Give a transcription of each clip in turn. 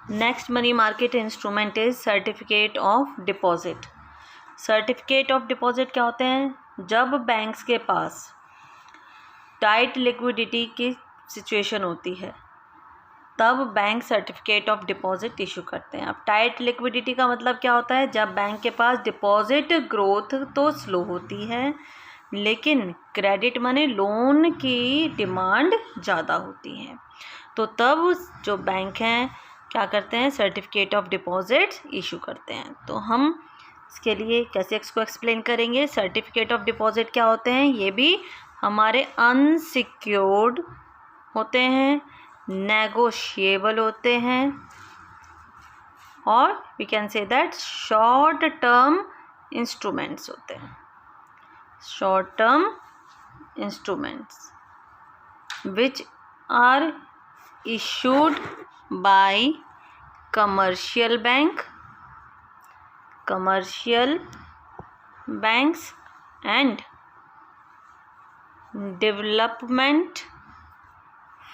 Next money market instrument is certificate of deposit. Certificate of deposit क्या होते हैं? जब बैंक्स के पास टाइट लिक्विडिटी की सिचुएशन होती है तब bank certificate of deposit issue करते हैं। अब टाइट लिक्विडिटी का मतलब क्या होता है? जब बैंक के पास डिपॉजिट ग्रोथ तो स्लो होती है लेकिन क्रेडिट माने लोन की डिमांड ज़्यादा होती है, तो तब जो बैंक हैं क्या करते हैं? सर्टिफिकेट ऑफ डिपॉजिट इशू करते हैं। तो हम इसके लिए कैसे इसको एक्सप्लेन करेंगे? सर्टिफिकेट ऑफ डिपॉजिट क्या होते हैं? ये भी हमारे अनसिक्योर्ड होते हैं, नेगोशिएबल होते हैं और we can say that short term instruments होते हैं। Short term instruments which are issued by commercial banks and development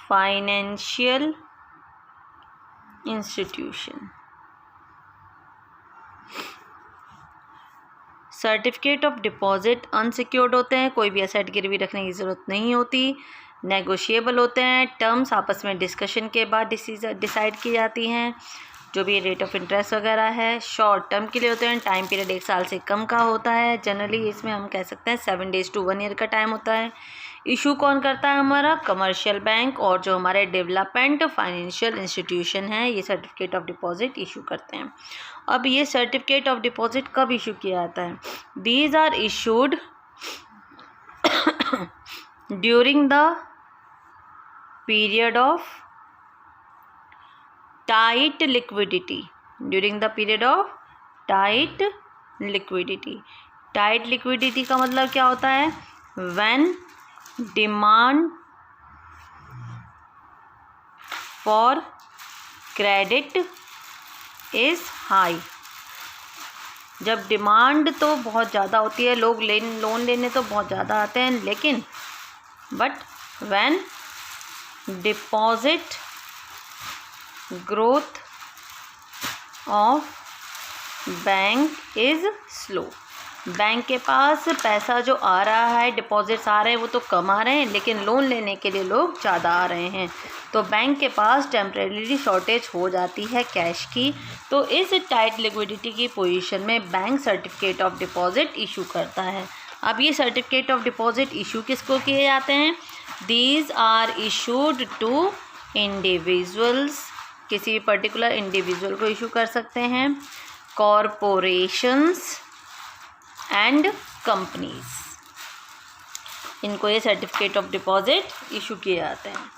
financial institution। Certificate of deposit unsecured होते हैं, कोई भी एसेट गिरवी रखने की ज़रूरत नहीं होती, नेगोशिएबल होते हैं, टर्म्स आपस में डिस्कशन के बाद डिसाइड की जाती हैं, जो भी रेट ऑफ इंटरेस्ट वगैरह है, शॉर्ट टर्म के लिए होते हैं, टाइम पीरियड 1 साल से कम का होता है, जनरली इसमें हम कह सकते हैं 7 days to 1 year का टाइम होता है। इशू कौन करता है? हमारा कमर्शियल बैंक और जो हमारे डेवलपमेंट फाइनेंशियल इंस्टीट्यूशन है ये सर्टिफिकेट ऑफ डिपॉजिट इशू करते हैं। अब ये सर्टिफिकेट ऑफ डिपॉजिट कब इशू किया जाता है? These are issued during the period of tight liquidity. During the period of tight liquidity. Tight liquidity का मतलब क्या होता है? When demand for credit is high. जब डिमांड तो बहुत ज़्यादा होती है, लोग लोन लेने तो बहुत ज़्यादा आते हैं, लेकिन but when deposit growth of bank is slow. Bank के पास पैसा जो आ रहा है, डिपॉजिट्स आ रहे हैं वो तो कम आ रहे हैं, लेकिन लोन लेने के लिए लोग ज़्यादा आ रहे हैं, तो बैंक के पास टेम्परेरी शॉर्टेज हो जाती है कैश की। तो इस टाइट लिक्विडिटी की पोजीशन में bank certificate of deposit issue करता है। अब ये सर्टिफिकेट ऑफ डिपॉजिट इशू किसको किए जाते हैं? These are issued to individuals. किसी भी पर्टिकुलर इंडिविजुअल को इशू कर सकते हैं, कॉरपोरेशंस एंड कंपनीज, इनको ये सर्टिफिकेट ऑफ डिपॉजिट इशू किए जाते हैं।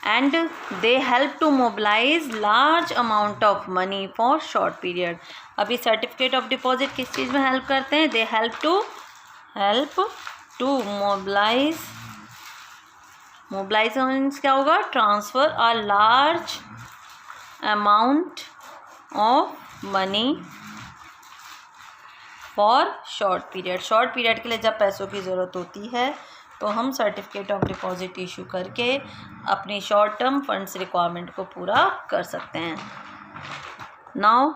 And they help to mobilize large amount of money for short period. अभी सर्टिफिकेट ऑफ डिपॉजिट किस चीज़ में हेल्प करते हैं? They help to mobilize means क्या होगा? Transfer a large amount of money for short period. Short period के लिए जब पैसों की ज़रूरत होती है तो हम सर्टिफिकेट ऑफ डिपॉजिट इशू करके अपनी शॉर्ट टर्म फंड्स रिक्वायरमेंट को पूरा कर सकते हैं। नाउ